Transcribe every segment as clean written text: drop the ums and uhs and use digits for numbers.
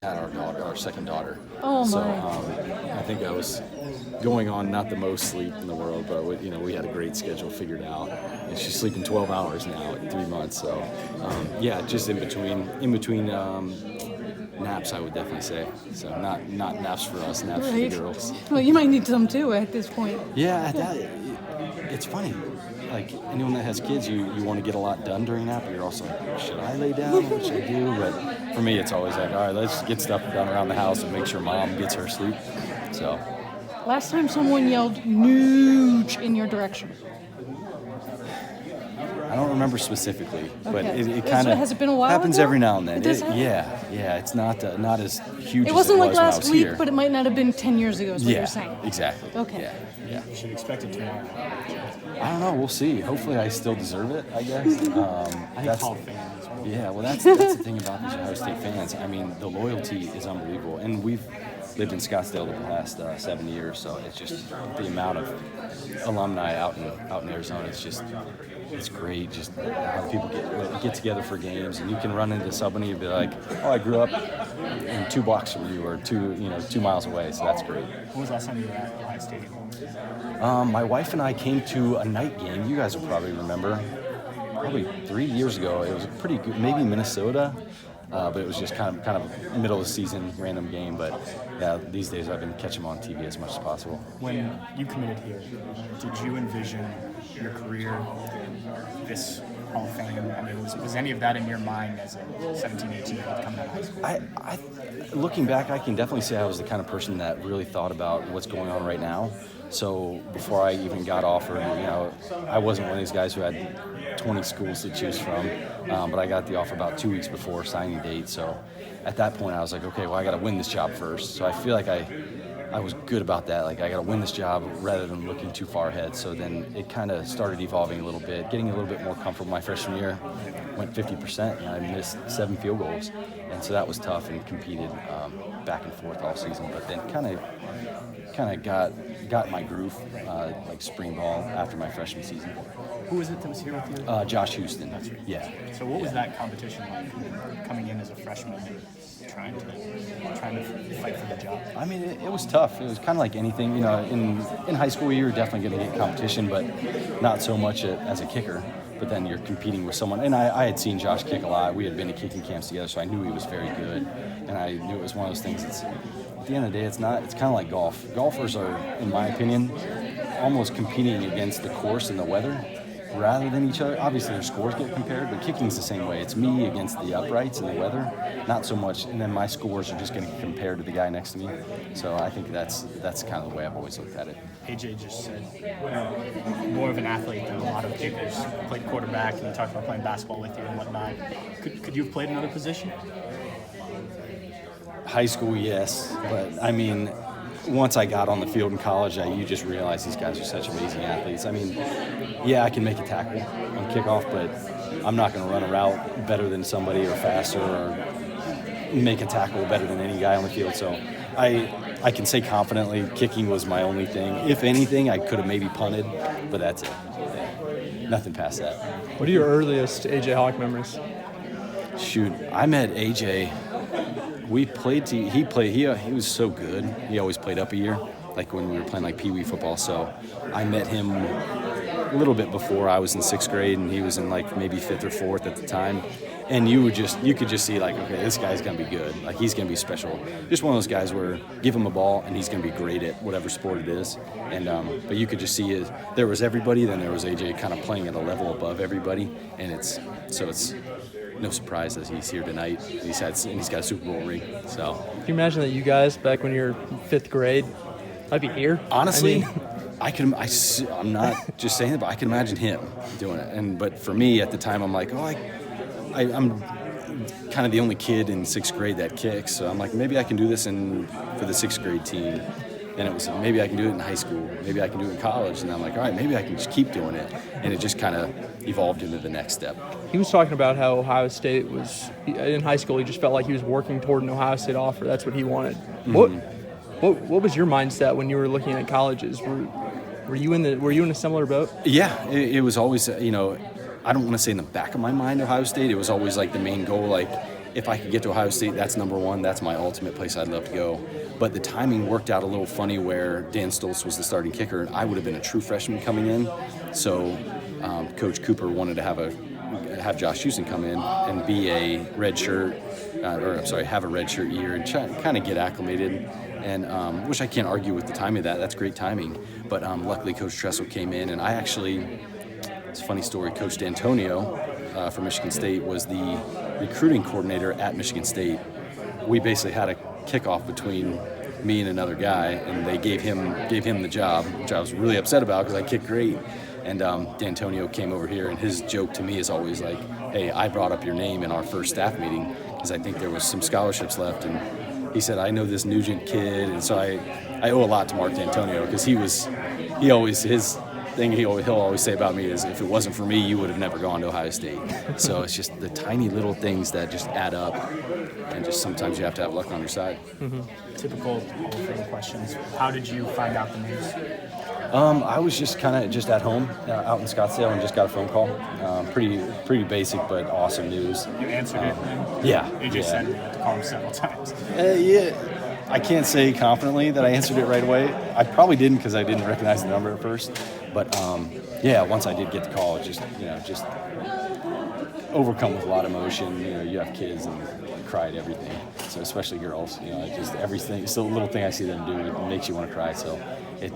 had our second daughter. Oh, so my. I think I was going on not the most sleep in the world, but we had a great schedule figured out, and she's sleeping 12 hours now at 3 months. So just in between naps, I would definitely say. So not naps for us, naps for the girls. Well, you might need some too at this point. Yeah, it's funny. Like anyone that has kids, you want to get a lot done during nap, but you're also like, should I lay down? What should I do? But for me, it's always like, all right, let's get stuff done around the house and make sure mom gets her sleep. So. Last time someone yelled "Nooch" in your direction. I don't remember specifically, but Okay. it kind of has it been a while happens ago? every now and then. It does happen? Yeah. It's not as huge. It wasn't as like was when I last was week, here. but it might not have been 10 years ago. Is what Yeah, you're saying. exactly. Okay. Yeah. You should expect it tomorrow. I don't know. We'll see. Hopefully, I still deserve it. I guess. I think Hall of Fame as well. Yeah. Well, that's the thing about these Ohio State fans. I mean, the loyalty is unbelievable, and we've lived in Scottsdale the past 7 years, so it's just the amount of alumni out in Arizona. It's great. Just how people get together for games, and you can run into somebody and be like, "Oh, I grew up in 2 blocks from you, or 2 miles away." So that's great. When was the last time you were at Ohio Stadium? My wife and I came to a night game. You guys will probably remember. Probably 3 years ago. It was pretty good. Maybe Minnesota. But it was just kind of middle of the season random game. But yeah, these days I've been catching them on TV as much as possible. When you committed here, did you envision your career this Hall of Fame? I mean, was any of that in your mind as a 17, 18-year-old coming out of high school? I looking back, I can definitely say I was the kind of person that really thought about what's going on right now. So before I even got offered, I wasn't one of these guys who had 20 schools to choose from, but I got the offer about 2 weeks before signing date. So at that point, I was like, okay, well, I got to win this job first. So I feel like I was good about that. Like, I got to win this job rather than looking too far ahead. So then it kind of started evolving a little bit, getting a little bit more comfortable. My freshman year went 50%, and I missed 7 field goals. And so that was tough, and competed back and forth all season. But then kind of got my groove like spring ball after my freshman season. Who was it that was here with you? Josh Houston. That's right. Yeah. So what was that competition like, coming in as a freshman and trying to fight for the job? I mean, it was tough. It was kind of like anything. In high school, you were definitely going to get competition, but not so much as a kicker. But then you're competing with someone. And I had seen Josh kick a lot. We had been to kicking camps together, so I knew he was very good. And I knew it was one of those things that's, at the end of the day, it's kind of like golf. Golfers are, in my opinion, almost competing against the course and the weather rather than each other. Obviously, their scores get compared, but kicking's the same way. It's me against the uprights and the weather, not so much. And then my scores are just going to get compared to the guy next to me. So I think that's kind of the way I've always looked at it. AJ just said more of an athlete than a lot of kickers. Played quarterback, and he talked about playing basketball with you and whatnot. Could you have played another position? High school, yes, but I mean, once I got on the field in college, you just realize these guys are such amazing athletes. I mean, yeah, I can make a tackle on kickoff, but I'm not going to run a route better than somebody or faster or make a tackle better than any guy on the field. So I can say confidently kicking was my only thing. If anything, I could have maybe punted, but that's it. Yeah. Nothing past that. What are your earliest AJ Hawk memories? Shoot, I met AJ. We played. He was so good. He always played up a year, like when we were playing like Pee Wee football. So I met him a little bit before I was in 6th grade, and he was in like maybe 5th or 4th at the time. And you could just see like, okay, this guy's gonna be good. Like, he's gonna be special. Just one of those guys where give him a ball and he's gonna be great at whatever sport it is. And but you could just see there was everybody. Then there was AJ kind of playing at a level above everybody, and it's no surprise that he's here tonight. He's got a Super Bowl ring. So Can you imagine that you guys back when you were 5th grade might be here? Honestly, I'm not just saying it, but I can imagine him doing it. But for me at the time, I'm like, I'm kind of the only kid in 6th grade that kicks. So I'm like, maybe I can do this for the 6th grade team. And it was, maybe I can do it in high school. Maybe I can do it in college. And I'm like, all right, maybe I can just keep doing it. And it just kind of evolved into the next step. He was talking about how Ohio State was, in high school, he just felt like he was working toward an Ohio State offer. That's what he wanted. Mm-hmm. What was your mindset when you were looking at colleges? Were you in a similar boat? Yeah, it was always, I don't want to say in the back of my mind, Ohio State. It was always like the main goal. Like, if I could get to Ohio State, that's number one. That's my ultimate place I'd love to go. But the timing worked out a little funny where Dan Stoltz was the starting kicker, and I would have been a true freshman coming in. So Coach Cooper wanted to have Josh Houston come in and be a have a red shirt year and kind of get acclimated. And which I can't argue with the timing of that. That's great timing. But luckily, Coach Tressel came in, and it's a funny story. Coach D'Antonio from Michigan State was the recruiting coordinator at Michigan State. We basically had a kickoff between me and another guy, and they gave him the job, which I was really upset about because I kicked great. And D'Antonio came over here, and his joke to me is always like, "Hey, I brought up your name in our first staff meeting because I think there was some scholarships left." And he said, "I know this Nugent kid," and so I owe a lot to Mark D'Antonio because his thing he'll always say about me is, if it wasn't for me, you would have never gone to Ohio State. So it's just the tiny little things that just add up, and just sometimes you have to have luck on your side. Mm-hmm. Typical Hall of Fame questions. How did you find out the news? I was just at home out in Scottsdale and just got a phone call. Pretty basic but awesome news. You answered it? Yeah. You just said you had to call him several times. Yeah. I can't say confidently that I answered it right away. I probably didn't because I didn't recognize the number at first. But once I did get the call, just overcome with a lot of emotion. You have kids and you cry at everything. So especially girls, just everything. It's the little thing I see them do, it makes you want to cry. So it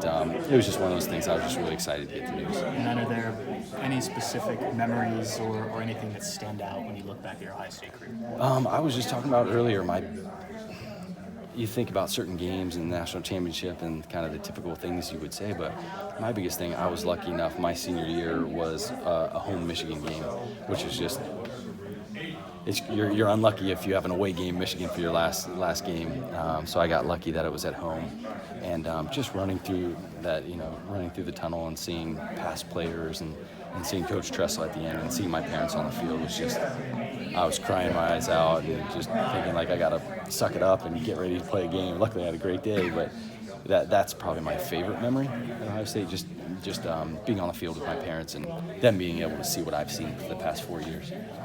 was just one of those things. I was just really excited to get the news. And then, are there any specific memories or anything that stand out when you look back at your Ohio State career? I was just talking about earlier, you think about certain games and the national championship and kind of the typical things you would say, but my biggest thing, I was lucky enough, my senior year was a home Michigan game, which is just, you're unlucky if you have an away game, Michigan, for your last game. So I got lucky that it was at home. And just running through the tunnel and seeing past players and seeing Coach Tressel at the end and seeing my parents on the field was just, I was crying my eyes out and just thinking like I got to suck it up and get ready to play a game. Luckily I had a great day, but that's probably my favorite memory at Ohio State, just being on the field with my parents and them being able to see what I've seen for the past 4 years.